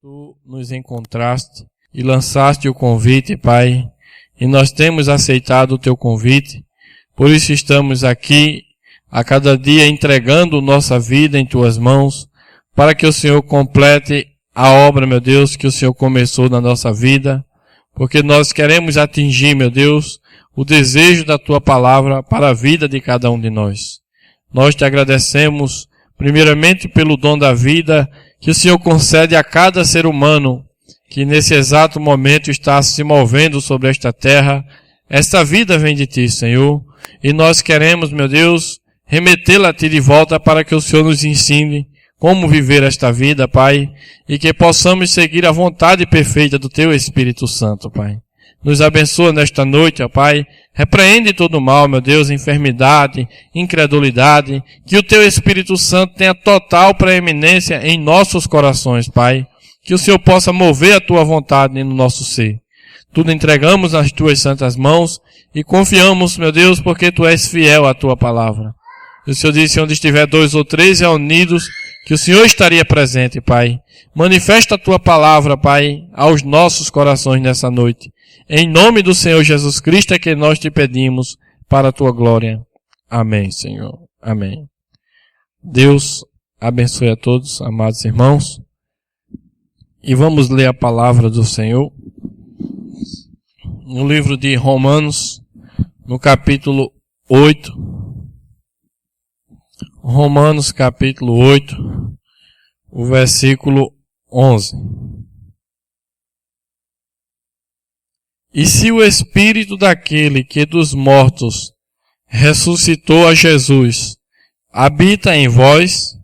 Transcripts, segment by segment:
Tu nos encontraste e lançaste o convite, Pai, e nós temos aceitado o Teu convite. Por isso estamos aqui a cada dia entregando nossa vida em Tuas mãos, para que o Senhor complete a obra, meu Deus, que o Senhor começou na nossa vida, porque nós queremos atingir, meu Deus, o desejo da Tua palavra para a vida de cada um de nós. Nós te agradecemos, primeiramente, pelo dom da vida que o Senhor concede a cada ser humano que nesse exato momento está se movendo sobre esta terra. Esta vida vem de Ti, Senhor, e nós queremos, meu Deus, remetê-la a Ti de volta para que o Senhor nos ensine como viver esta vida, Pai, e que possamos seguir a vontade perfeita do Teu Espírito Santo, Pai. Nos abençoa nesta noite, ó Pai. Repreende todo o mal, meu Deus, enfermidade, incredulidade. Que o Teu Espírito Santo tenha total preeminência em nossos corações, Pai. Que o Senhor possa mover a Tua vontade no nosso ser. Tudo entregamos nas Tuas santas mãos e confiamos, meu Deus, porque Tu és fiel à Tua palavra. E o Senhor disse, onde estiver 2 ou 3 reunidos, que o Senhor estaria presente, Pai. Manifesta a Tua palavra, Pai, aos nossos corações nessa noite. Em nome do Senhor Jesus Cristo é que nós te pedimos para a Tua glória. Amém, Senhor. Amém. Deus abençoe a todos, amados irmãos. E vamos ler a palavra do Senhor no livro de Romanos, no capítulo 8. Romanos, capítulo 8, o versículo 11. E se o Espírito daquele que dos mortos ressuscitou a Jesus habita em vós,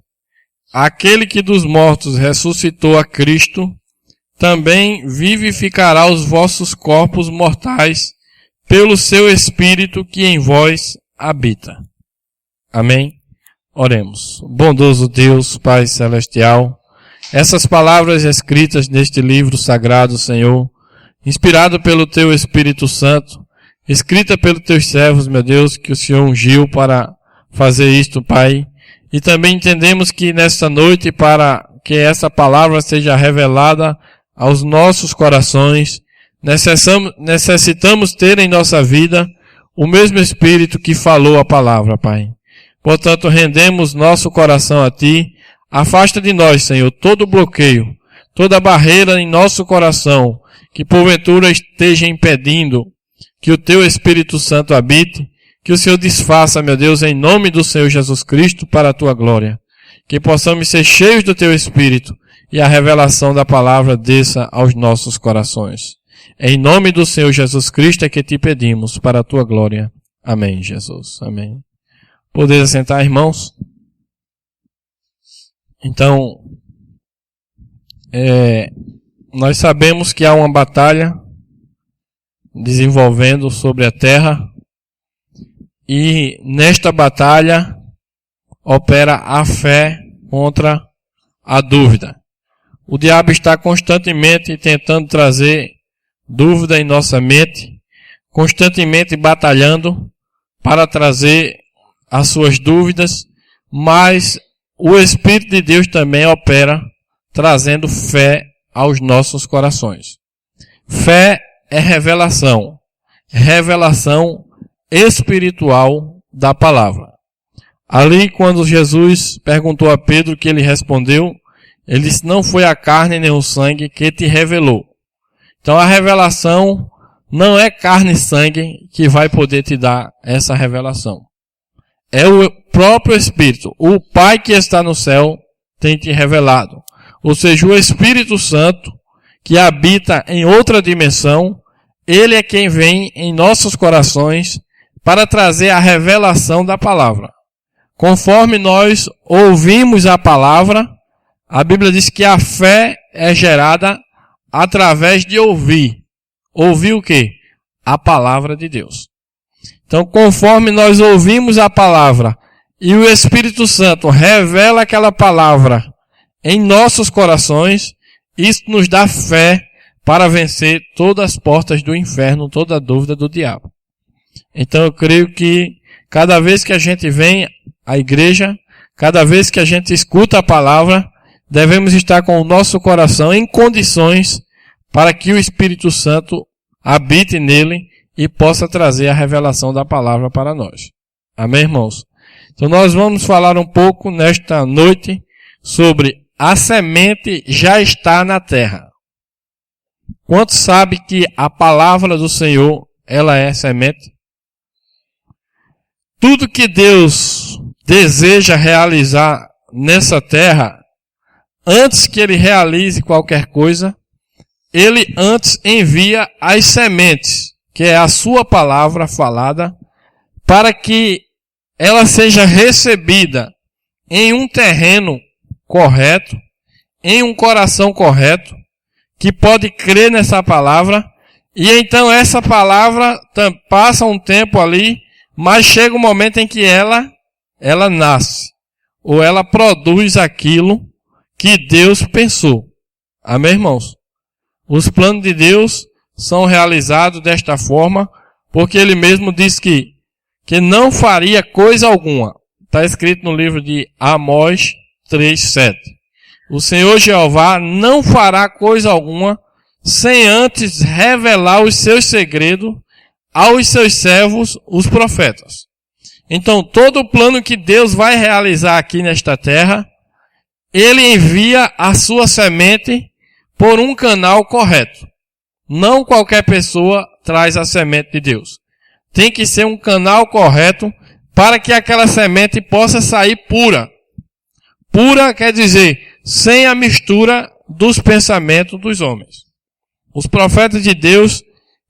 aquele que dos mortos ressuscitou a Cristo, também vivificará os vossos corpos mortais pelo seu Espírito que em vós habita. Amém? Oremos. Bondoso Deus, Pai Celestial, essas palavras escritas neste livro sagrado, Senhor, inspirado pelo Teu Espírito Santo, escrita pelos Teus servos, meu Deus, que o Senhor ungiu para fazer isto, Pai. E também entendemos que nesta noite, para que essa palavra seja revelada aos nossos corações, necessitamos ter em nossa vida o mesmo Espírito que falou a palavra, Pai. Portanto, rendemos nosso coração a Ti. Afasta de nós, Senhor, todo bloqueio, toda barreira em nosso coração, que porventura esteja impedindo que o Teu Espírito Santo habite, que o Senhor desfaça, meu Deus, em nome do Senhor Jesus Cristo, para a Tua glória. Que possamos ser cheios do Teu Espírito e a revelação da palavra desça aos nossos corações. Em nome do Senhor Jesus Cristo é que te pedimos, para a Tua glória. Amém, Jesus. Amém. Podeis assentar, irmãos? Então, nós sabemos que há uma batalha desenvolvendo sobre a terra e nesta batalha opera a fé contra a dúvida. O diabo está constantemente tentando trazer dúvida em nossa mente, constantemente batalhando para trazer as suas dúvidas, mas o Espírito de Deus também opera trazendo fé aos nossos corações. Fé é revelação espiritual da palavra. Ali, quando Jesus perguntou a Pedro, que ele respondeu, ele disse, não foi a carne nem o sangue que te revelou. Então a revelação não é carne e sangue que vai poder te dar essa revelação. É o próprio Espírito. O Pai que está no céu tem te revelado. Ou seja, o Espírito Santo que habita em outra dimensão, ele é quem vem em nossos corações para trazer a revelação da palavra. Conforme nós ouvimos a palavra, a Bíblia diz que a fé é gerada através de ouvir. Ouvir o quê? A palavra de Deus. Então, conforme nós ouvimos a palavra e o Espírito Santo revela aquela palavra em nossos corações, isso nos dá fé para vencer todas as portas do inferno, toda a dúvida do diabo. Então eu creio que cada vez que a gente vem à igreja, cada vez que a gente escuta a palavra, devemos estar com o nosso coração em condições para que o Espírito Santo habite nele e possa trazer a revelação da palavra para nós. Amém, irmãos? Então nós vamos falar um pouco nesta noite sobre a semente já está na terra. Quantos sabem que a palavra do Senhor, ela é semente? Tudo que Deus deseja realizar nessa terra, antes que Ele realize qualquer coisa, Ele antes envia as sementes, que é a sua palavra falada, para que ela seja recebida em um terreno correto, em um coração correto, que pode crer nessa palavra, e então essa palavra passa um tempo ali, mas chega um momento em que ela nasce, ou ela produz aquilo que Deus pensou. Amém, irmãos? Os planos de Deus são realizados desta forma, porque Ele mesmo diz que não faria coisa alguma. Está escrito no livro de Amós 3:7. O Senhor Jeová não fará coisa alguma sem antes revelar os seus segredos aos seus servos, os profetas. Então, todo o plano que Deus vai realizar aqui nesta terra, Ele envia a sua semente por um canal correto. Não qualquer pessoa traz a semente de Deus. Tem que ser um canal correto para que aquela semente possa sair pura. Pura quer dizer, sem a mistura dos pensamentos dos homens. Os profetas de Deus,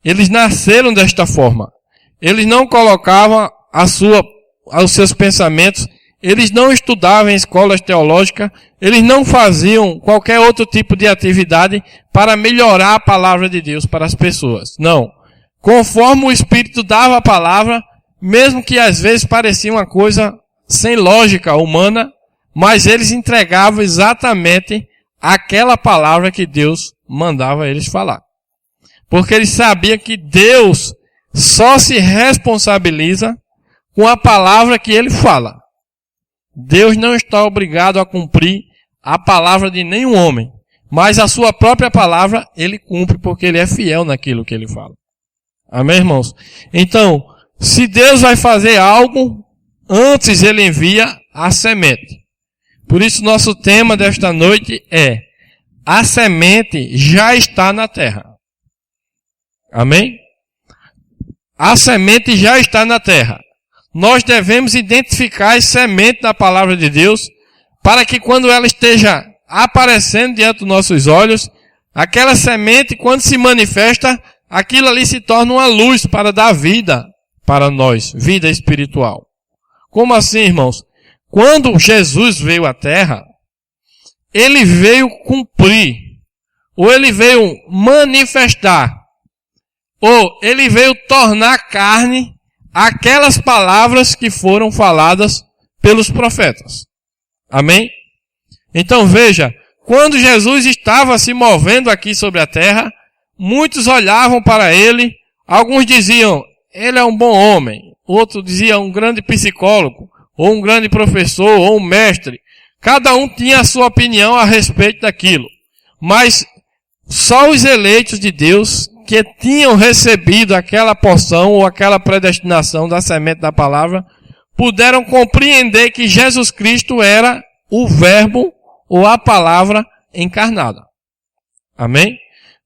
eles nasceram desta forma. Eles não colocavam os seus pensamentos, eles não estudavam em escolas teológicas, eles não faziam qualquer outro tipo de atividade para melhorar a palavra de Deus para as pessoas. Não. Conforme o Espírito dava a palavra, mesmo que às vezes parecia uma coisa sem lógica humana, mas eles entregavam exatamente aquela palavra que Deus mandava eles falar. Porque eles sabiam que Deus só se responsabiliza com a palavra que Ele fala. Deus não está obrigado a cumprir a palavra de nenhum homem, mas a sua própria palavra Ele cumpre porque Ele é fiel naquilo que Ele fala. Amém, irmãos? Então, se Deus vai fazer algo, antes Ele envia a semente. Por isso, nosso tema desta noite é: a semente já está na terra. Amém? A semente já está na terra. Nós devemos identificar as sementes da palavra de Deus, para que quando ela esteja aparecendo diante dos nossos olhos, aquela semente, quando se manifesta, aquilo ali se torna uma luz para dar vida para nós, vida espiritual. Como assim, irmãos? Quando Jesus veio à terra, Ele veio cumprir, ou Ele veio manifestar, ou Ele veio tornar carne aquelas palavras que foram faladas pelos profetas. Amém? Então veja, quando Jesus estava se movendo aqui sobre a terra, muitos olhavam para Ele, alguns diziam, Ele é um bom homem, outros diziam um grande psicólogo, ou um grande professor, ou um mestre. Cada um tinha a sua opinião a respeito daquilo. Mas só os eleitos de Deus, que tinham recebido aquela porção ou aquela predestinação da semente da palavra, puderam compreender que Jesus Cristo era o Verbo ou a palavra encarnada. Amém?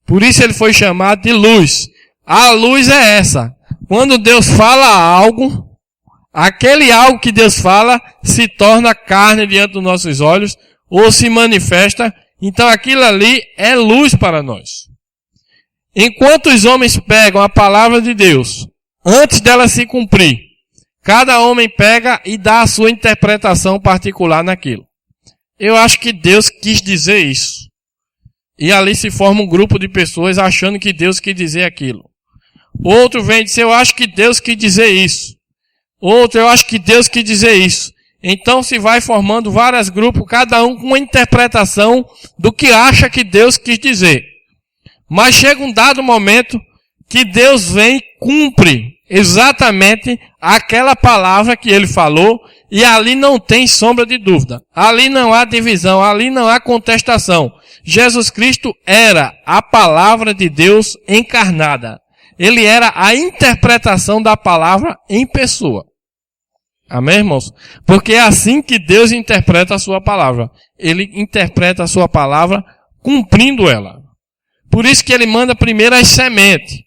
Por isso Ele foi chamado de luz. A luz é essa. Quando Deus fala algo, aquele algo que Deus fala se torna carne diante dos nossos olhos ou se manifesta. Então aquilo ali é luz para nós. Enquanto os homens pegam a palavra de Deus, antes dela se cumprir, cada homem pega e dá a sua interpretação particular naquilo. Eu acho que Deus quis dizer isso. E ali se forma um grupo de pessoas achando que Deus quis dizer aquilo. Outro vem e diz, eu acho que Deus quis dizer isso. Outro, eu acho que Deus quis dizer isso. Então se vai formando vários grupos, cada um com uma interpretação do que acha que Deus quis dizer. Mas chega um dado momento que Deus vem e cumpre exatamente aquela palavra que Ele falou e ali não tem sombra de dúvida. Ali não há divisão, ali não há contestação. Jesus Cristo era a palavra de Deus encarnada. Ele era a interpretação da palavra em pessoa. Amém, irmãos? Porque é assim que Deus interpreta a sua palavra. Ele interpreta a sua palavra cumprindo ela. Por isso que ele manda primeiro as sementes.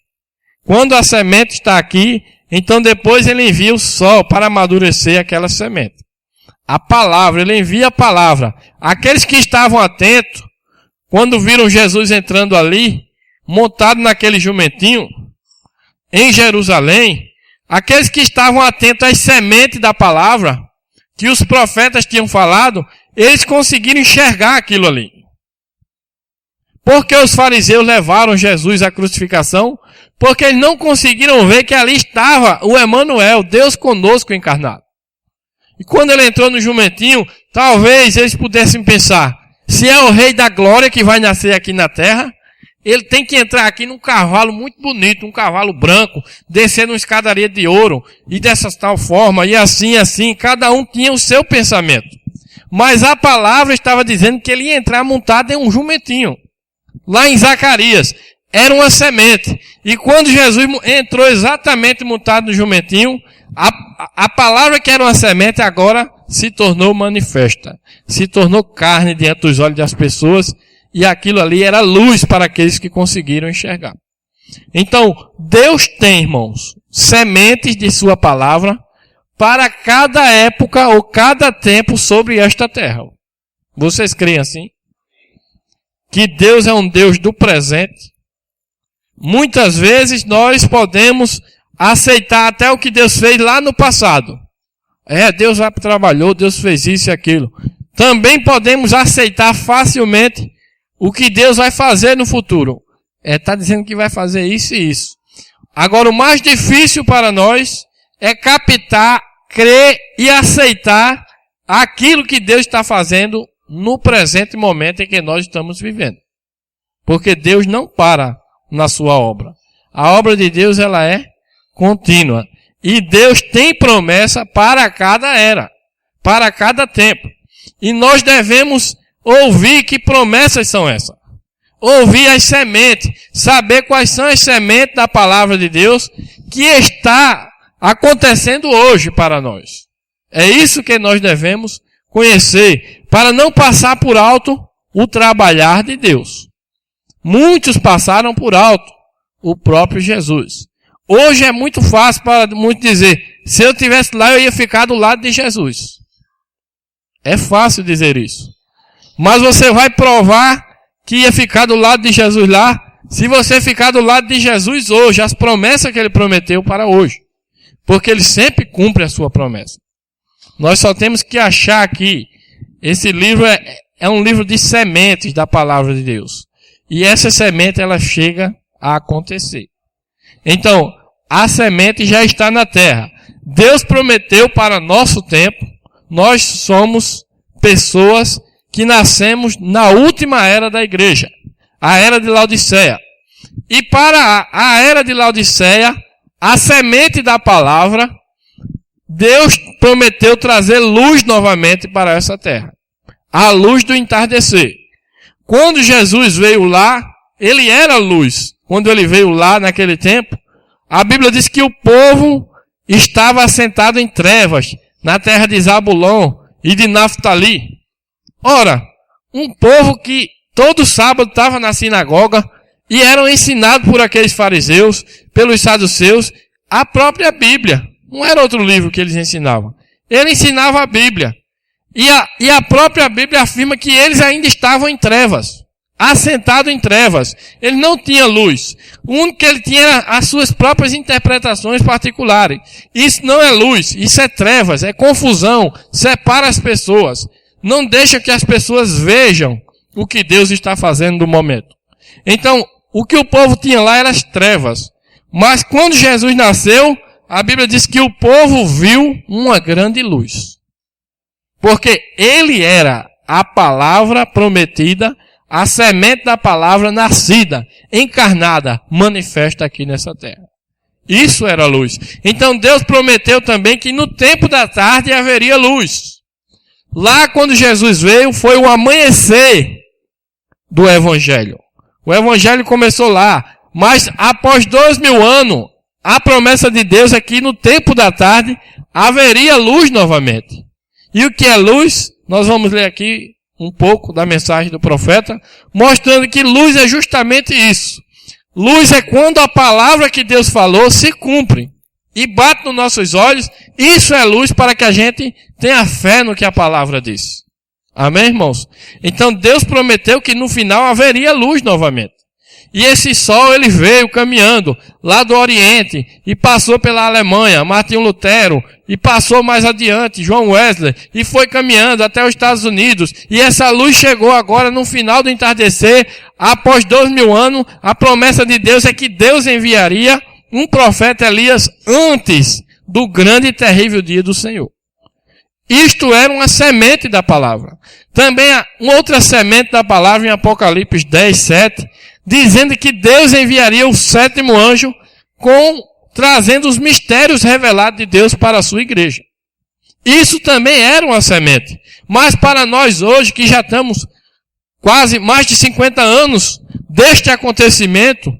Quando a semente está aqui, então depois ele envia o sol para amadurecer aquela semente. A palavra, ele envia a palavra. Aqueles que estavam atentos, quando viram Jesus entrando ali, montado naquele jumentinho, em Jerusalém, aqueles que estavam atentos às sementes da palavra, que os profetas tinham falado, eles conseguiram enxergar aquilo ali. Porque os fariseus levaram Jesus à crucificação? Porque eles não conseguiram ver que ali estava o Emanuel, Deus conosco encarnado. E quando ele entrou no jumentinho, talvez eles pudessem pensar, se é o Rei da Glória que vai nascer aqui na terra, ele tem que entrar aqui num cavalo muito bonito, um cavalo branco, descer numa escadaria de ouro, e dessa tal forma, e assim, cada um tinha o seu pensamento. Mas a palavra estava dizendo que ele ia entrar montado em um jumentinho. Lá em Zacarias, era uma semente. E quando Jesus entrou exatamente montado no jumentinho, a palavra que era uma semente agora se tornou manifesta. Se tornou carne diante dos olhos das pessoas. E aquilo ali era luz para aqueles que conseguiram enxergar. Então, Deus tem, irmãos, sementes de sua palavra para cada época ou cada tempo sobre esta terra. Vocês creem assim? Que Deus é um Deus do presente. Muitas vezes nós podemos aceitar até o que Deus fez lá no passado. Deus já trabalhou, Deus fez isso e aquilo. Também podemos aceitar facilmente o que Deus vai fazer no futuro. Está dizendo que vai fazer isso e isso. Agora, o mais difícil para nós é captar, crer e aceitar aquilo que Deus está fazendo no presente momento em que nós estamos vivendo. Porque Deus não para na sua obra. A obra de Deus, ela é contínua. E Deus tem promessa para cada era, para cada tempo. E nós devemos ouvir que promessas são essas. Ouvir as sementes, saber quais são as sementes da palavra de Deus que está acontecendo hoje para nós. É isso que nós devemos conhecer, para não passar por alto o trabalhar de Deus. Muitos passaram por alto o próprio Jesus. Hoje é muito fácil para muitos dizer, se eu estivesse lá, eu ia ficar do lado de Jesus. É fácil dizer isso. Mas você vai provar que ia ficar do lado de Jesus lá, se você ficar do lado de Jesus hoje, as promessas que ele prometeu para hoje. Porque ele sempre cumpre a sua promessa. Nós só temos que achar aqui, esse livro é um livro de sementes da palavra de Deus. E essa semente, ela chega a acontecer. Então, a semente já está na terra. Deus prometeu para nosso tempo, nós somos pessoas que nascemos na última era da igreja, a era de Laodiceia. E para a era de Laodiceia, a semente da palavra, Deus prometeu trazer luz novamente para essa terra. A luz do entardecer. Quando Jesus veio lá, ele era luz. Quando ele veio lá naquele tempo, a Bíblia diz que o povo estava assentado em trevas, na terra de Zabulon e de Naftali. Ora, um povo que todo sábado estava na sinagoga e eram ensinados por aqueles fariseus, pelos saduceus, a própria Bíblia. Não era outro livro que eles ensinavam. Ele ensinava a Bíblia. E a própria Bíblia afirma que eles ainda estavam em trevas. Assentados em trevas. Ele não tinha luz. O único que ele tinha era as suas próprias interpretações particulares. Isso não é luz. Isso é trevas. É confusão. Separa as pessoas. Não deixa que as pessoas vejam o que Deus está fazendo no momento. Então, o que o povo tinha lá eram as trevas. Mas quando Jesus nasceu, a Bíblia diz que o povo viu uma grande luz. Porque ele era a palavra prometida, a semente da palavra nascida, encarnada, manifesta aqui nessa terra. Isso era luz. Então Deus prometeu também que no tempo da tarde haveria luz. Lá quando Jesus veio foi o amanhecer do Evangelho. O Evangelho começou lá. Mas após 2000 anos, a promessa de Deus é que no tempo da tarde haveria luz novamente. E o que é luz? Nós vamos ler aqui um pouco da mensagem do profeta, mostrando que luz é justamente isso. Luz é quando a palavra que Deus falou se cumpre e bate nos nossos olhos. Isso é luz para que a gente tenha fé no que a palavra diz. Amém, irmãos? Então Deus prometeu que no final haveria luz novamente. E esse sol ele veio caminhando lá do Oriente e passou pela Alemanha, Martinho Lutero, e passou mais adiante, João Wesley, e foi caminhando até os Estados Unidos. E essa luz chegou agora no final do entardecer, após 2000 anos, a promessa de Deus é que Deus enviaria um profeta Elias antes do grande e terrível dia do Senhor. Isto era uma semente da palavra. Também uma outra semente da palavra em Apocalipse 10, 7, dizendo que Deus enviaria o 7º anjo trazendo os mistérios revelados de Deus para a sua igreja. Isso também era uma semente. Mas para nós hoje, que já estamos quase mais de 50 anos deste acontecimento,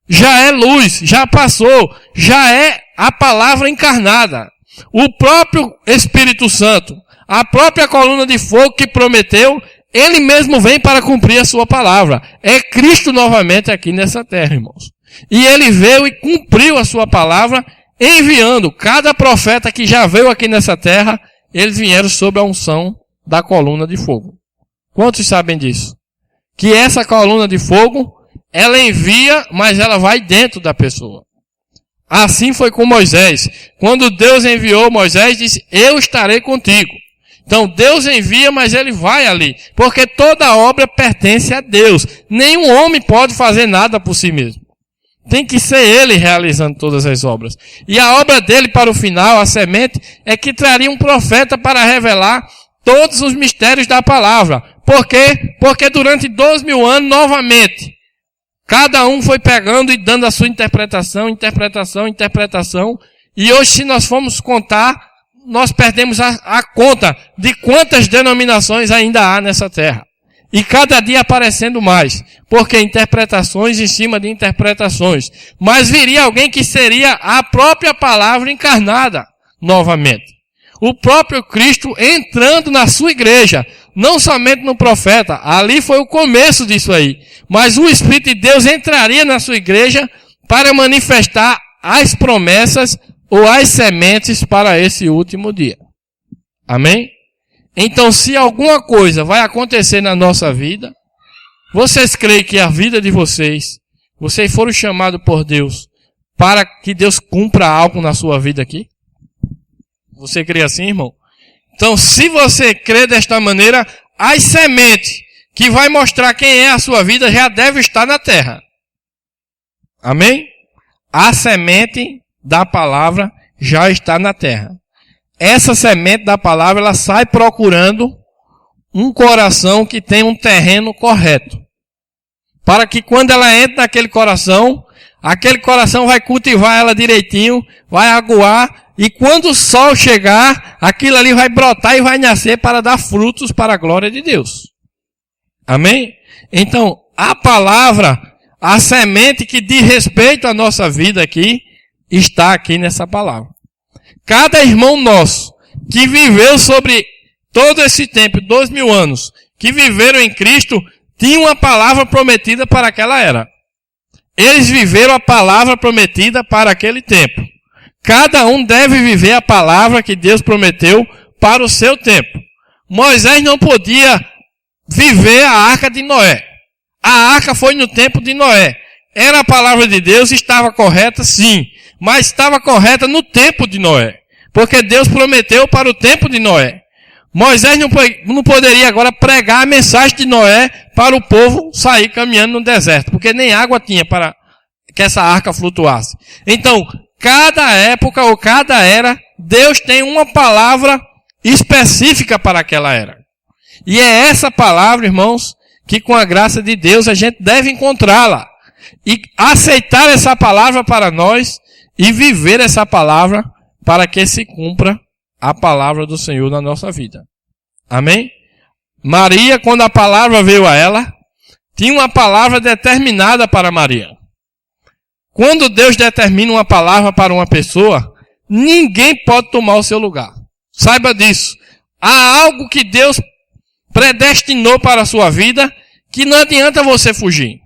já é luz, já passou, já é a palavra encarnada. O próprio Espírito Santo, a própria coluna de fogo que prometeu, ele mesmo vem para cumprir a sua palavra. É Cristo novamente aqui nessa terra, irmãos. E ele veio e cumpriu a sua palavra, enviando cada profeta que já veio aqui nessa terra, eles vieram sob a unção da coluna de fogo. Quantos sabem disso? Que essa coluna de fogo, ela envia, mas ela vai dentro da pessoa. Assim foi com Moisés. Quando Deus enviou Moisés, disse, eu estarei contigo. Então Deus envia, mas ele vai ali. Porque toda obra pertence a Deus. Nenhum homem pode fazer nada por si mesmo. Tem que ser ele realizando todas as obras. E a obra dele para o final, a semente, é que traria um profeta para revelar todos os mistérios da palavra. Por quê? Porque durante 2000 anos, novamente, cada um foi pegando e dando a sua interpretação. E hoje, se nós formos contar, nós perdemos a conta de quantas denominações ainda há nessa terra. E cada dia aparecendo mais. Porque interpretações em cima de interpretações. Mas viria alguém que seria a própria palavra encarnada novamente. O próprio Cristo entrando na sua igreja. Não somente no profeta. Ali foi o começo disso aí. Mas o Espírito de Deus entraria na sua igreja para manifestar as promessas ou as sementes para esse último dia. Amém? Então, se alguma coisa vai acontecer na nossa vida, vocês creem que a vida de vocês foram chamados por Deus para que Deus cumpra algo na sua vida aqui? Você crê assim, irmão? Então, se você crê desta maneira, as sementes que vai mostrar quem é a sua vida já deve estar na terra. Amém? A semente da palavra já está na terra. Essa semente da palavra, ela sai procurando um coração que tem um terreno correto. Para que quando ela entra naquele coração, aquele coração vai cultivar ela direitinho, vai aguar, e quando o sol chegar, aquilo ali vai brotar e vai nascer para dar frutos para a glória de Deus. Amém? Então, a palavra, a semente que diz respeito à nossa vida aqui, está aqui nessa palavra. Cada irmão nosso que viveu sobre todo esse tempo, 2000 anos, que viveram em Cristo, tinha uma palavra prometida para aquela era. Eles viveram a palavra prometida para aquele tempo. Cada um deve viver a palavra que Deus prometeu para o seu tempo. Moisés não podia viver a arca de Noé. A arca foi no tempo de Noé. Era a palavra de Deus, estava correta, sim. Mas estava correta no tempo de Noé. Porque Deus prometeu para o tempo de Noé. Moisés não poderia agora pregar a mensagem de Noé para o povo sair caminhando no deserto. Porque nem água tinha para que essa arca flutuasse. Então, cada época ou cada era, Deus tem uma palavra específica para aquela era. E é essa palavra, irmãos, que com a graça de Deus a gente deve encontrá-la. E aceitar essa palavra para nós e viver essa palavra para que se cumpra a palavra do Senhor na nossa vida. Amém? Maria, quando a palavra veio a ela, tinha uma palavra determinada para Maria. Quando Deus determina uma palavra para uma pessoa, ninguém pode tomar o seu lugar. Saiba disso. Há algo que Deus predestinou para a sua vida que não adianta você fugir.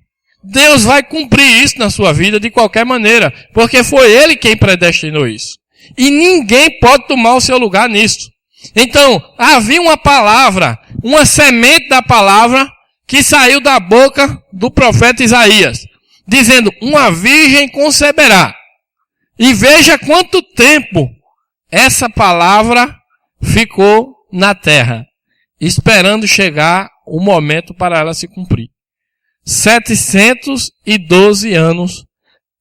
Deus vai cumprir isso na sua vida de qualquer maneira, porque foi Ele quem predestinou isso. E ninguém pode tomar o seu lugar nisso. Então, havia uma palavra, uma semente da palavra que saiu da boca do profeta Isaías, dizendo, uma virgem conceberá. E veja quanto tempo essa palavra ficou na terra, esperando chegar o momento para ela se cumprir. 712 anos,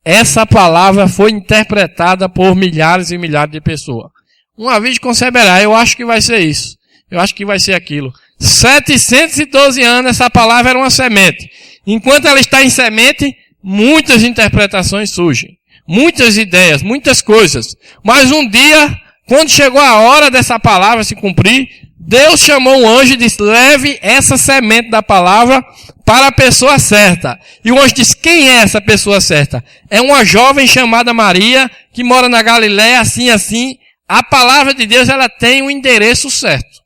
essa palavra foi interpretada por milhares e milhares de pessoas. Uma virgem conceberá, eu acho que vai ser isso. Eu acho que vai ser aquilo. 712 anos, essa palavra era uma semente. Enquanto ela está em semente, muitas interpretações surgem. Muitas ideias, muitas coisas. Mas um dia, quando chegou a hora dessa palavra se cumprir, Deus chamou um anjo e disse, leve essa semente da palavra para a pessoa certa. E o anjo disse, quem é essa pessoa certa? É uma jovem chamada Maria, que mora na Galiléia, assim. A palavra de Deus, ela tem um endereço certo.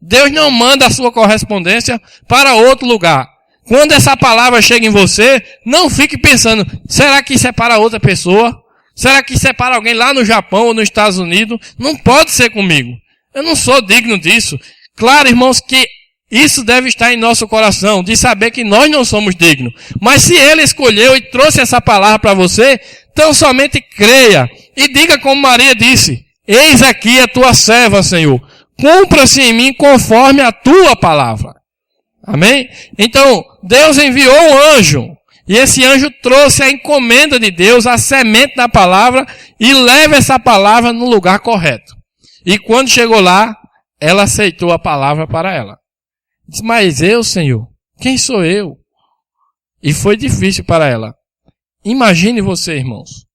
Deus não manda a sua correspondência para outro lugar. Quando essa palavra chega em você, não fique pensando, será que isso é para outra pessoa? Será que isso é para alguém lá no Japão ou nos Estados Unidos? Não pode ser comigo. Eu não sou digno disso. Claro, irmãos, que isso deve estar em nosso coração, de saber que nós não somos dignos. Mas se Ele escolheu e trouxe essa palavra para você, então somente creia. E diga como Maria disse, eis aqui a tua serva, Senhor. Cumpra-se em mim conforme a tua palavra. Amém? Então, Deus enviou um anjo. E esse anjo trouxe a encomenda de Deus, a semente da palavra, e leva essa palavra no lugar correto. E quando chegou lá, ela aceitou a palavra para ela. Disse, mas eu, Senhor, quem sou eu? E foi difícil para ela. Imagine você, irmãos.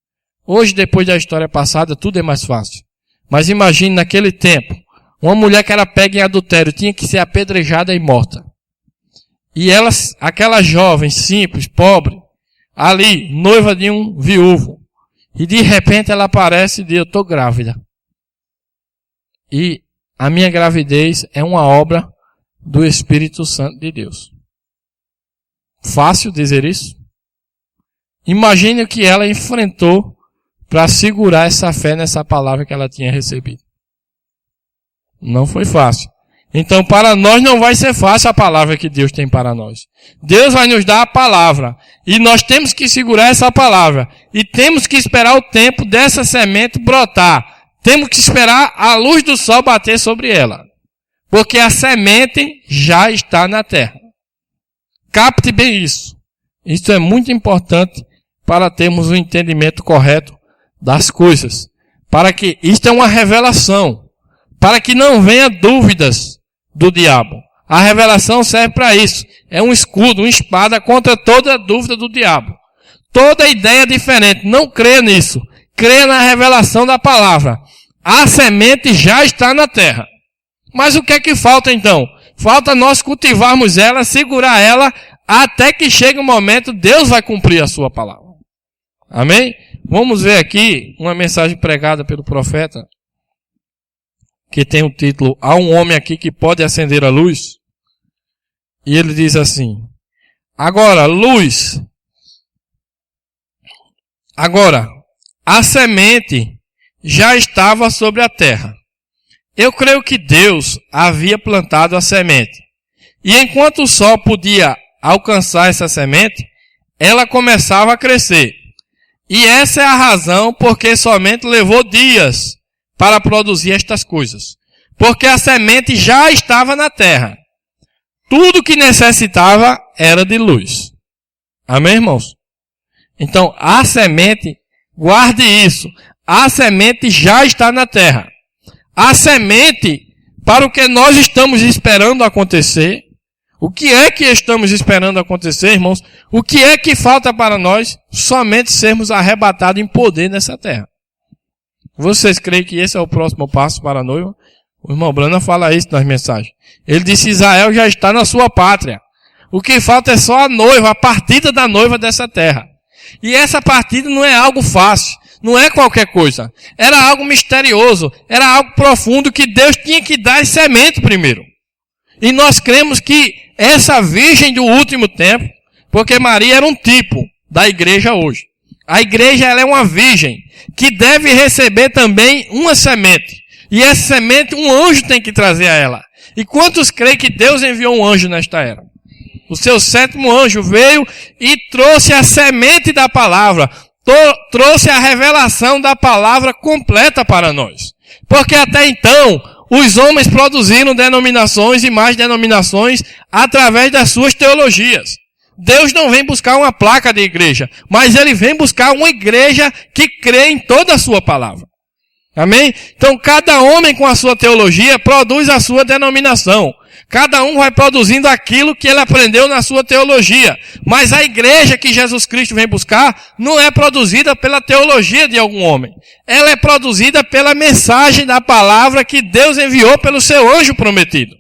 Hoje, depois da história passada, tudo é mais fácil. Mas imagine naquele tempo, uma mulher que era pega em adultério tinha que ser apedrejada e morta. E ela, aquela jovem, simples, pobre, ali, noiva de um viúvo. E de repente ela aparece e diz, eu estou grávida. E a minha gravidez é uma obra do Espírito Santo de Deus. Fácil dizer isso? Imagine o que ela enfrentou para segurar essa fé nessa palavra que ela tinha recebido. Não foi fácil. Então, para nós não vai ser fácil a palavra que Deus tem para nós. Deus vai nos dar a palavra. E nós temos que segurar essa palavra. E temos que esperar o tempo dessa semente brotar. Temos que esperar a luz do sol bater sobre ela. Porque a semente já está na terra. Capte bem isso. Isso é muito importante para termos um entendimento correto das coisas. Para que isto é uma revelação. Para que não venha dúvidas do diabo. A revelação serve para isso. É um escudo, uma espada contra toda dúvida do diabo. Toda ideia diferente. Não creia nisso. Creia na revelação da palavra. A semente já está na terra. Mas o que é que falta então? Falta nós cultivarmos ela, segurar ela, até que chegue o momento, Deus vai cumprir a sua palavra. Amém? Vamos ver aqui uma mensagem pregada pelo profeta, que tem o título, há um homem aqui que pode acender a luz. E ele diz assim, agora, a semente já estava sobre a terra. Eu creio que Deus havia plantado a semente. E enquanto o sol podia alcançar essa semente, ela começava a crescer. E essa é a razão porque somente levou dias para produzir estas coisas. Porque a semente já estava na terra. Tudo que necessitava era de luz. Amém, irmãos? Então, a semente, guarde isso. A semente já está na terra. A semente, para o que nós estamos esperando acontecer, O que é que estamos esperando acontecer, irmãos? O que é que falta para nós? Somente sermos arrebatados em poder nessa terra. Vocês creem que esse é o próximo passo para a noiva? O irmão Brana fala isso nas mensagens. Ele disse: Israel já está na sua pátria. O que falta é só a noiva, a partida da noiva dessa terra. E essa partida não é algo fácil, não é qualquer coisa. Era algo misterioso, era algo profundo que Deus tinha que dar semente primeiro. E nós cremos que essa virgem do último tempo, porque Maria era um tipo da igreja hoje. A igreja ela é uma virgem que deve receber também uma semente. E essa semente um anjo tem que trazer a ela. E quantos creem que Deus enviou um anjo nesta era? O seu 7º anjo veio e trouxe a semente da palavra, trouxe a revelação da palavra completa para nós. Porque até então, os homens produziram denominações e mais denominações através das suas teologias. Deus não vem buscar uma placa de igreja, mas Ele vem buscar uma igreja que crê em toda a sua palavra. Amém? Então, cada homem com a sua teologia produz a sua denominação. Cada um vai produzindo aquilo que ele aprendeu na sua teologia. Mas a igreja que Jesus Cristo vem buscar não é produzida pela teologia de algum homem. Ela é produzida pela mensagem da palavra que Deus enviou pelo seu anjo prometido.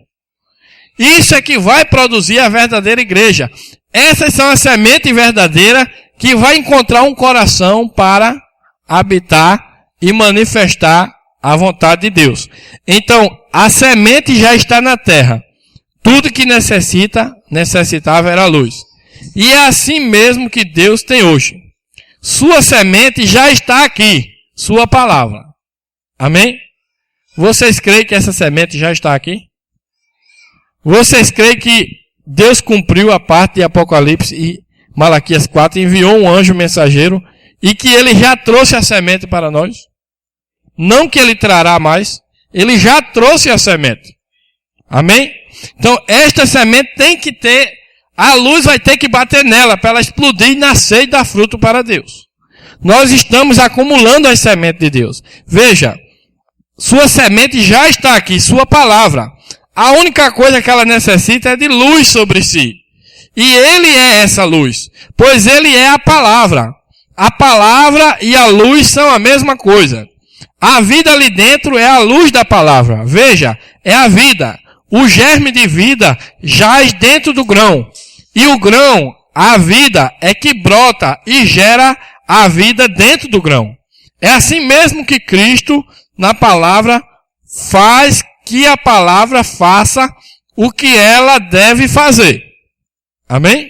Isso é que vai produzir a verdadeira igreja. Essas são as sementes verdadeiras que vai encontrar um coração para habitar e manifestar a vontade de Deus. Então, a semente já está na terra. Tudo que necessitava era luz. E é assim mesmo que Deus tem hoje. Sua semente já está aqui. Sua palavra. Amém? Vocês creem que essa semente já está aqui? Vocês creem que Deus cumpriu a parte de Apocalipse e Malaquias 4, enviou um anjo mensageiro e que ele já trouxe a semente para nós? Não que ele trará mais, ele já trouxe a semente. Amém? Então, esta semente tem que ter, a luz vai ter que bater nela para ela explodir e nascer e dar fruto para Deus. Nós estamos acumulando as sementes de Deus. Veja, sua semente já está aqui, sua palavra. A única coisa que ela necessita é de luz sobre si. E Ele é essa luz, pois Ele é a palavra. A palavra e a luz são a mesma coisa. A vida ali dentro é a luz da palavra. Veja, é a vida. O germe de vida jaz dentro do grão. E o grão, a vida, é que brota e gera a vida dentro do grão. É assim mesmo que Cristo, na palavra, faz que a palavra faça o que ela deve fazer. Amém?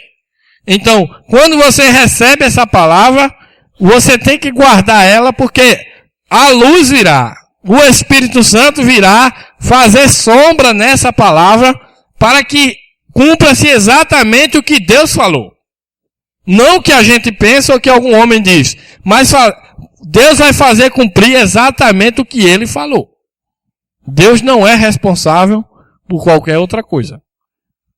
Então, quando você recebe essa palavra, você tem que guardar ela porque a luz virá. O Espírito Santo virá fazer sombra nessa palavra para que cumpra-se exatamente o que Deus falou. Não o que a gente pensa ou o que algum homem diz. Mas Deus vai fazer cumprir exatamente o que Ele falou. Deus não é responsável por qualquer outra coisa.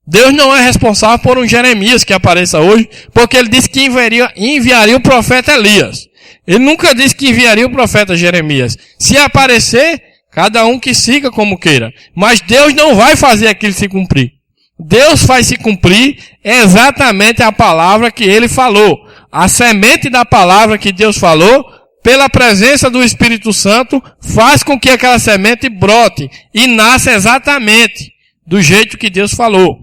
Deus não é responsável por um Jeremias que apareça hoje, porque Ele disse que enviaria o profeta Elias. Ele nunca disse que enviaria o profeta Jeremias. Se aparecer, cada um que siga como queira. Mas Deus não vai fazer aquilo se cumprir. Deus faz se cumprir exatamente a palavra que Ele falou. A semente da palavra que Deus falou, pela presença do Espírito Santo, faz com que aquela semente brote e nasça exatamente do jeito que Deus falou.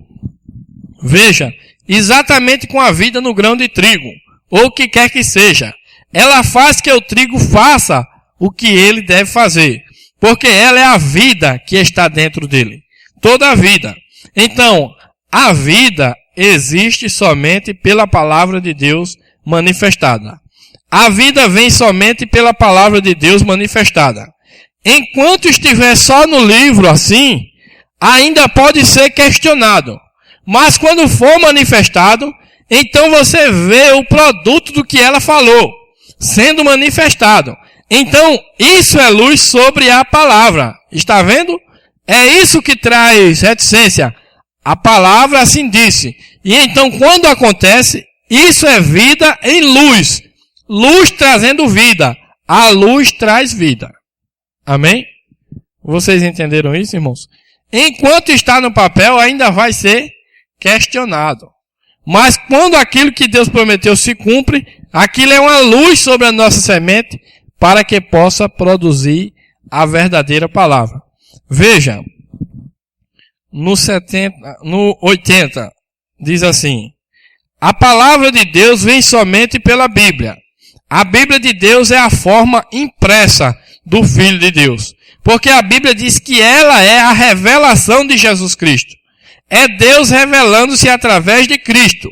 Veja, exatamente com a vida no grão de trigo, ou o que quer que seja. Ela faz que o trigo faça o que ele deve fazer, porque ela é a vida que está dentro dele. Toda a vida. Então, a vida existe somente pela palavra de Deus manifestada. A vida vem somente pela palavra de Deus manifestada. Enquanto estiver só no livro assim, ainda pode ser questionado. Mas quando for manifestado, então você vê o produto do que ela falou sendo manifestado. Então, isso é luz sobre a palavra. Está vendo? É isso que traz reticência. A palavra assim disse. E então, quando acontece, isso é vida em luz. Luz trazendo vida. A luz traz vida. Amém? Vocês entenderam isso, irmãos? Enquanto está no papel, ainda vai ser questionado. Mas quando aquilo que Deus prometeu se cumpre, aquilo é uma luz sobre a nossa semente para que possa produzir a verdadeira palavra. Veja, no 80, diz assim: a palavra de Deus vem somente pela Bíblia. A Bíblia de Deus é a forma impressa do Filho de Deus. Porque a Bíblia diz que ela é a revelação de Jesus Cristo. É Deus revelando-se através de Cristo.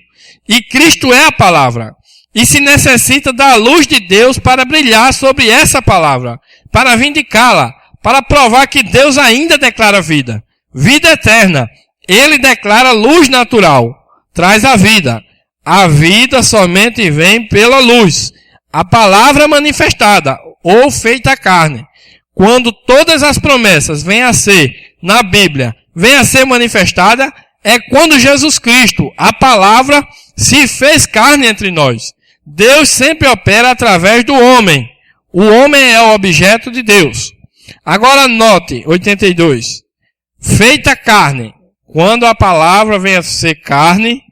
E Cristo é a palavra. E se necessita da luz de Deus para brilhar sobre essa palavra, para vindicá-la, para provar que Deus ainda declara vida. Vida eterna. Ele declara luz natural. Traz a vida. A vida somente vem pela luz. A palavra manifestada, ou feita carne. Quando todas as promessas vêm a ser, na Bíblia, vêm a ser manifestada, é quando Jesus Cristo, a palavra, se fez carne entre nós. Deus sempre opera através do homem. O homem é o objeto de Deus. Agora note, 82. Feita carne. Quando a palavra vem a ser carne,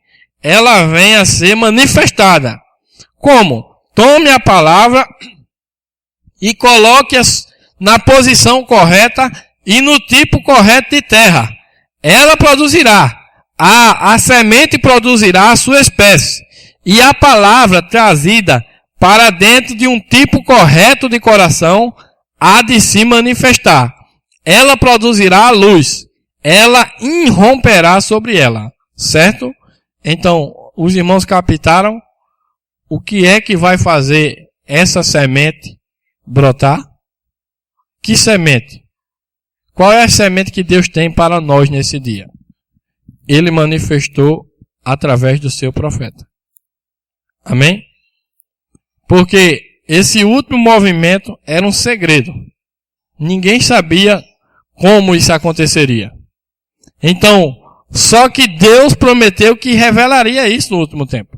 ela vem a ser manifestada. Como? Tome a palavra e coloque-a na posição correta e no tipo correto de terra. Ela produzirá. A semente produzirá a sua espécie. E a palavra trazida para dentro de um tipo correto de coração há de se manifestar. Ela produzirá a luz. Ela irromperá sobre ela. Certo? Então, os irmãos captaram o que é que vai fazer essa semente brotar? Que semente? Qual é a semente que Deus tem para nós nesse dia? Ele manifestou através do seu profeta. Amém? Porque esse último movimento era um segredo. Ninguém sabia como isso aconteceria. Então, só que Deus prometeu que revelaria isso no último tempo.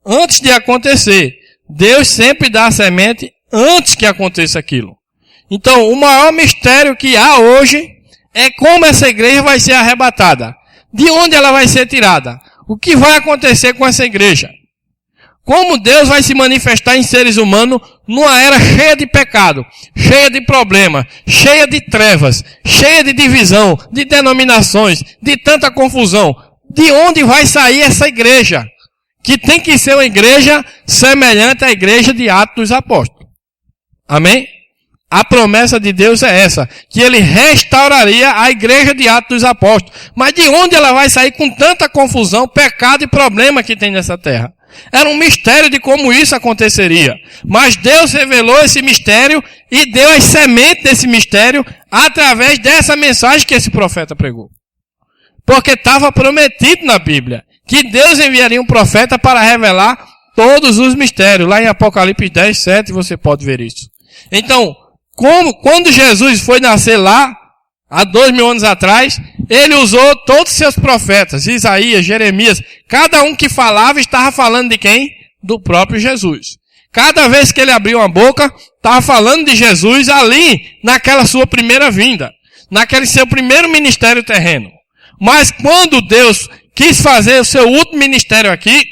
Antes de acontecer, Deus sempre dá a semente antes que aconteça aquilo. Então, o maior mistério que há hoje é como essa igreja vai ser arrebatada. De onde ela vai ser tirada? O que vai acontecer com essa igreja? Como Deus vai se manifestar em seres humanos numa era cheia de pecado, cheia de problemas, cheia de trevas, cheia de divisão, de denominações, de tanta confusão? De onde vai sair essa igreja? Que tem que ser uma igreja semelhante à igreja de Atos dos Apóstolos. Amém? A promessa de Deus é essa, que Ele restauraria a igreja de Atos dos Apóstolos. Mas de onde ela vai sair com tanta confusão, pecado e problema que tem nessa terra? Era um mistério de como isso aconteceria. Mas Deus revelou esse mistério e deu as sementes desse mistério através dessa mensagem que esse profeta pregou. Porque estava prometido na Bíblia que Deus enviaria um profeta para revelar todos os mistérios. Lá em Apocalipse 10, 7, você pode ver isso. Então, quando Jesus foi nascer lá, há 2000 anos atrás, ele usou todos os seus profetas, Isaías, Jeremias, cada um que falava estava falando de quem? Do próprio Jesus. Cada vez que ele abriu uma boca, estava falando de Jesus ali, naquela sua primeira vinda, naquele seu primeiro ministério terreno. Mas quando Deus quis fazer o seu último ministério aqui,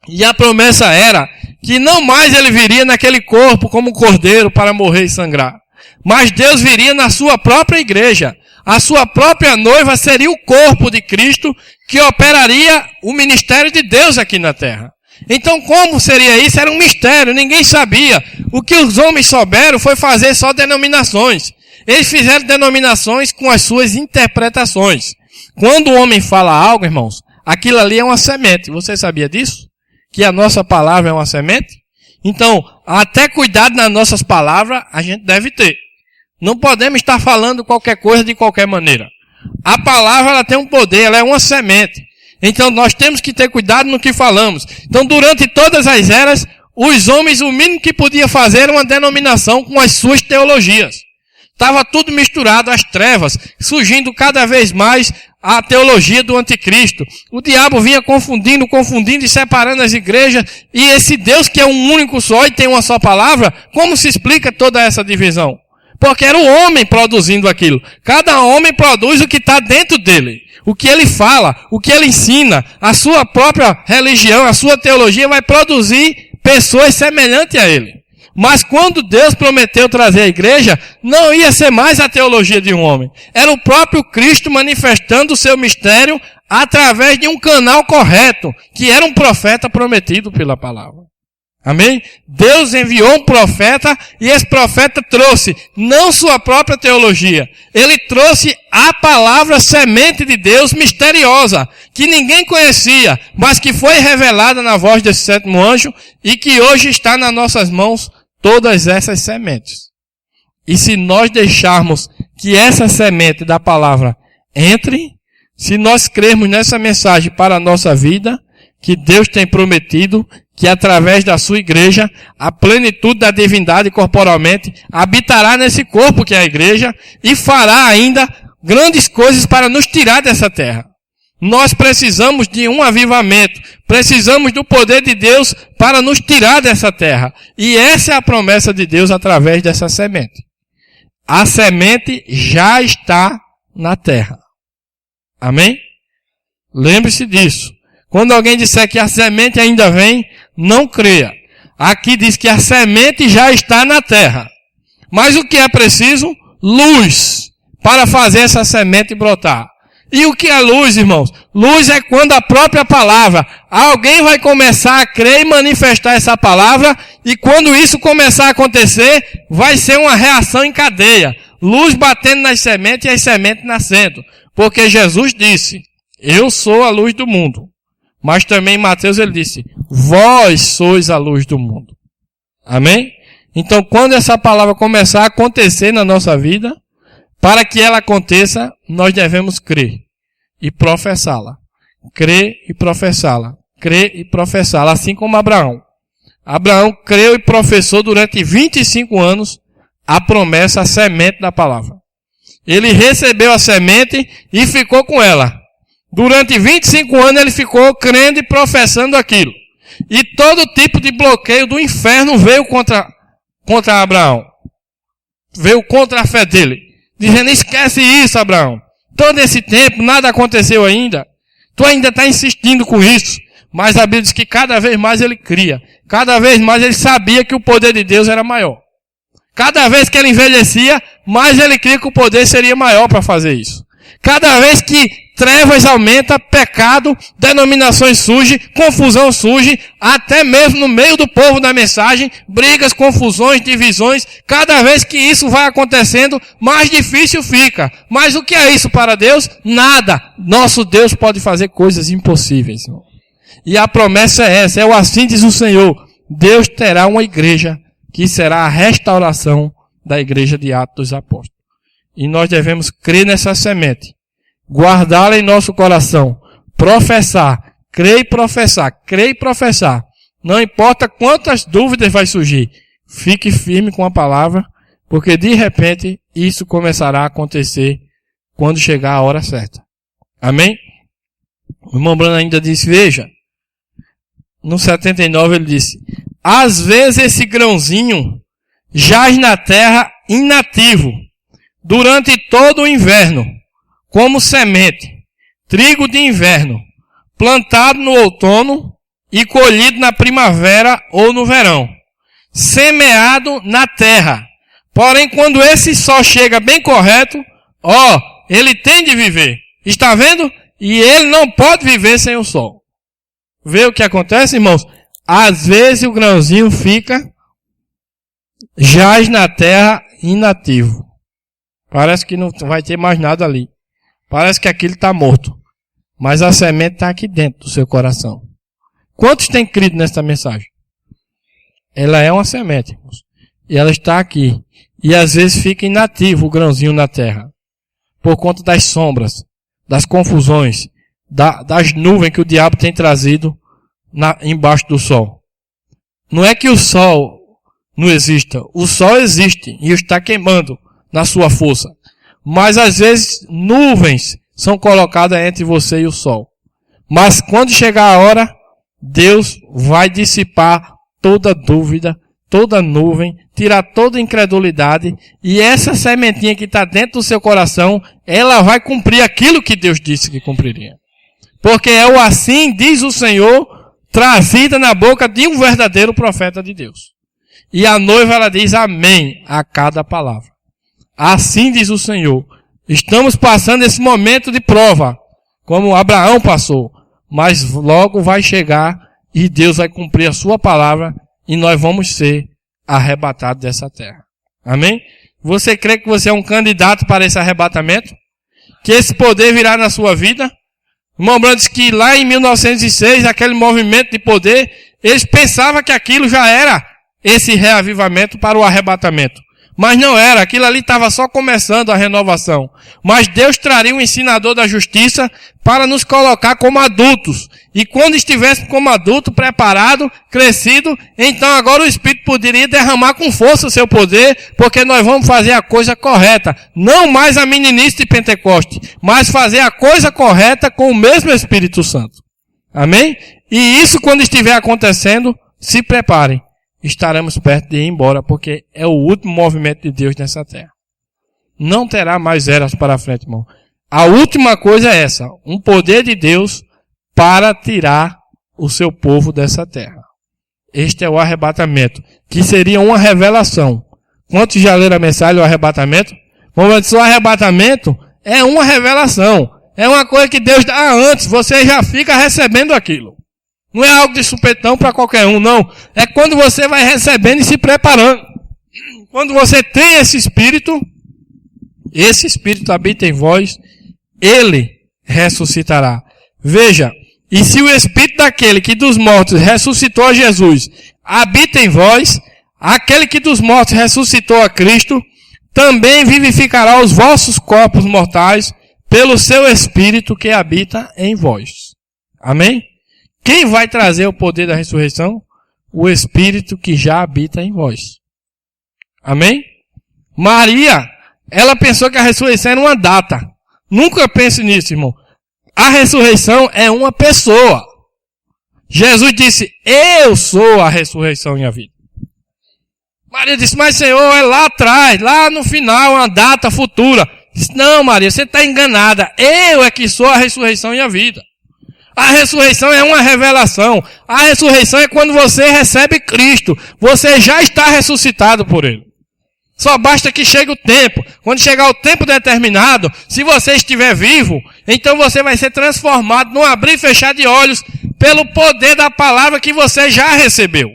e a promessa era que não mais ele viria naquele corpo como um cordeiro para morrer e sangrar. Mas Deus viria na sua própria igreja. A sua própria noiva seria o corpo de Cristo que operaria o ministério de Deus aqui na terra. Então como seria isso? Era um mistério, ninguém sabia. O que os homens souberam foi fazer só denominações. Eles fizeram denominações com as suas interpretações. Quando o homem fala algo, irmãos, aquilo ali é uma semente. Você sabia disso? Que a nossa palavra é uma semente? Então, até cuidado nas nossas palavras, a gente deve ter. Não podemos estar falando qualquer coisa de qualquer maneira. A palavra, ela tem um poder, ela é uma semente. Então, nós temos que ter cuidado no que falamos. Então, durante todas as eras, os homens, o mínimo que podia fazer era uma denominação com as suas teologias. Estava tudo misturado, as trevas, surgindo cada vez mais a teologia do anticristo. O diabo vinha confundindo e separando as igrejas. E esse Deus que é um único só e tem uma só palavra, como se explica toda essa divisão? Porque era o homem produzindo aquilo. Cada homem produz o que está dentro dele. O que ele fala, o que ele ensina, a sua própria religião, a sua teologia vai produzir pessoas semelhantes a ele. Mas quando Deus prometeu trazer a igreja, não ia ser mais a teologia de um homem. Era o próprio Cristo manifestando o seu mistério através de um canal correto, que era um profeta prometido pela palavra. Amém? Deus enviou um profeta e esse profeta trouxe não sua própria teologia. Ele trouxe a palavra semente de Deus misteriosa, que ninguém conhecia, mas que foi revelada na voz desse sétimo anjo e que hoje está nas nossas mãos todas essas sementes. E se nós deixarmos que essa semente da palavra entre, se nós crermos nessa mensagem para a nossa vida, que Deus tem prometido que através da sua igreja, a plenitude da divindade corporalmente habitará nesse corpo que é a igreja e fará ainda grandes coisas para nos tirar dessa terra. Nós precisamos de um avivamento, precisamos do poder de Deus para nos tirar dessa terra. E essa é a promessa de Deus através dessa semente. A semente já está na terra. Amém? Lembre-se disso. Quando alguém disser que a semente ainda vem, não creia. Aqui diz que a semente já está na terra. Mas o que é preciso? Luz para fazer essa semente brotar. E o que é luz, irmãos? Luz é quando a própria palavra, alguém vai começar a crer e manifestar essa palavra, e quando isso começar a acontecer, vai ser uma reação em cadeia. Luz batendo nas sementes e as sementes nascendo. Porque Jesus disse, eu sou a luz do mundo. Mas também em Mateus ele disse, vós sois a luz do mundo. Amém? Então quando essa palavra começar a acontecer na nossa vida, para que ela aconteça, nós devemos crer e professá-la. Crer e professá-la. Crer e professá-la. Assim como Abraão. Abraão creu e professou durante 25 anos a promessa, a semente da palavra. Ele recebeu a semente e ficou com ela. Durante 25 anos ele ficou crendo e professando aquilo. E todo tipo de bloqueio do inferno veio contra Abraão. Veio contra a fé dele. Dizendo, esquece isso, Abraão. Todo esse tempo, nada aconteceu ainda. Tu ainda está insistindo com isso. Mas a Bíblia diz que cada vez mais ele cria. Cada vez mais ele sabia que o poder de Deus era maior. Cada vez que ele envelhecia, mais ele cria que o poder seria maior para fazer isso. Cada vez que trevas aumenta, pecado, denominações surgem, confusão surge, até mesmo no meio do povo da mensagem, brigas, confusões, divisões. Cada vez que isso vai acontecendo, mais difícil fica. Mas o que é isso para Deus? Nada. Nosso Deus pode fazer coisas impossíveis. E a promessa é essa, é o assim diz o Senhor. Deus terá uma igreja que será a restauração da igreja de Atos dos Apóstolos. E nós devemos crer nessa semente, guardá-la em nosso coração, professar, crer e professar, crer e professar. Não importa quantas dúvidas vai surgir, fique firme com a palavra, porque de repente isso começará a acontecer quando chegar a hora certa. Amém? O irmão Bruno ainda disse, veja, no 79 ele disse, às vezes esse grãozinho jaz na terra inativo, durante todo o inverno, como semente, trigo de inverno, plantado no outono e colhido na primavera ou no verão, semeado na terra. Porém, quando esse sol chega bem correto, ele tem de viver. Está vendo? E ele não pode viver sem o sol. Vê o que acontece, irmãos? Às vezes o grãozinho jaz na terra inativo. Parece que não vai ter mais nada ali. Parece que aquilo está morto. Mas a semente está aqui dentro do seu coração. Quantos têm crido nessa mensagem? Ela é uma semente, irmãos. E ela está aqui. E às vezes fica inativo o grãozinho na terra. Por conta das sombras, das confusões, das nuvens que o diabo tem trazido embaixo do sol. Não é que o sol não exista. O sol existe e está queimando na sua força. Mas às vezes nuvens são colocadas entre você e o sol. Mas quando chegar a hora, Deus vai dissipar toda dúvida, toda nuvem, tirar toda incredulidade, e essa sementinha que está dentro do seu coração, ela vai cumprir aquilo que Deus disse que cumpriria. Porque é o assim diz o Senhor, trazida na boca de um verdadeiro profeta de Deus. E a noiva, ela diz amém a cada palavra. Assim diz o Senhor. Estamos passando esse momento de prova, como Abraão passou, mas logo vai chegar e Deus vai cumprir a sua palavra e nós vamos ser arrebatados dessa terra. Amém? Você crê que você é um candidato para esse arrebatamento? Que esse poder virá na sua vida? Irmão Branco disse que lá em 1906, aquele movimento de poder, eles pensavam que aquilo já era esse reavivamento para o arrebatamento. Mas não era, aquilo ali estava só começando a renovação. Mas Deus traria um ensinador da justiça para nos colocar como adultos. E quando estivéssemos como adulto, preparado, crescido, então agora o Espírito poderia derramar com força o seu poder, porque nós vamos fazer a coisa correta. Não mais a meninice de Pentecoste, mas fazer a coisa correta com o mesmo Espírito Santo. Amém? E isso quando estiver acontecendo, se preparem. Estaremos perto de ir embora, porque é o último movimento de Deus nessa terra. Não terá mais eras para frente, irmão. A última coisa é essa, um poder de Deus para tirar o seu povo dessa terra. Este é o arrebatamento, que seria uma revelação. Quantos já leram a mensagem do arrebatamento? Vamos o arrebatamento é uma revelação. É uma coisa que Deus dá antes, você já fica recebendo aquilo. Não é algo de supetão para qualquer um, não. É quando você vai recebendo e se preparando. Quando você tem esse Espírito habita em vós, ele ressuscitará. Veja, e se o Espírito daquele que dos mortos ressuscitou a Jesus habita em vós, aquele que dos mortos ressuscitou a Cristo, também vivificará os vossos corpos mortais pelo seu Espírito que habita em vós. Amém? Quem vai trazer o poder da ressurreição? O Espírito que já habita em vós. Amém? Maria, ela pensou que a ressurreição era uma data. Nunca pense nisso, irmão. A ressurreição é uma pessoa. Jesus disse, eu sou a ressurreição e a vida. Maria disse, mas Senhor, é lá atrás, lá no final, uma data futura. Disse, não, Maria, você está enganada. Eu é que sou a ressurreição e a vida. A ressurreição é uma revelação. A ressurreição é quando você recebe Cristo. Você já está ressuscitado por Ele. Só basta que chegue o tempo. Quando chegar o tempo determinado, se você estiver vivo, então você vai ser transformado num abrir e fechar de olhos pelo poder da palavra que você já recebeu.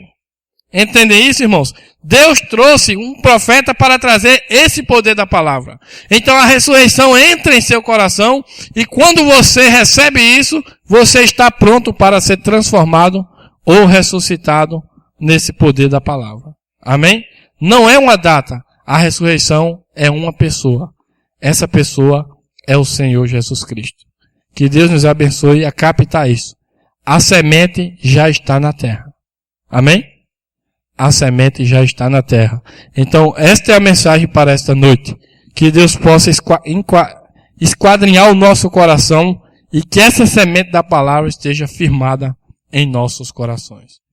Entendem isso, irmãos? Deus trouxe um profeta para trazer esse poder da palavra. Então a ressurreição entra em seu coração e quando você recebe isso, você está pronto para ser transformado ou ressuscitado nesse poder da palavra. Amém? Não é uma data. A ressurreição é uma pessoa. Essa pessoa é o Senhor Jesus Cristo. Que Deus nos abençoe a captar isso. A semente já está na terra. Amém? A semente já está na terra. Então, esta é a mensagem para esta noite. Que Deus possa esquadrinhar o nosso coração e que essa semente da palavra esteja firmada em nossos corações.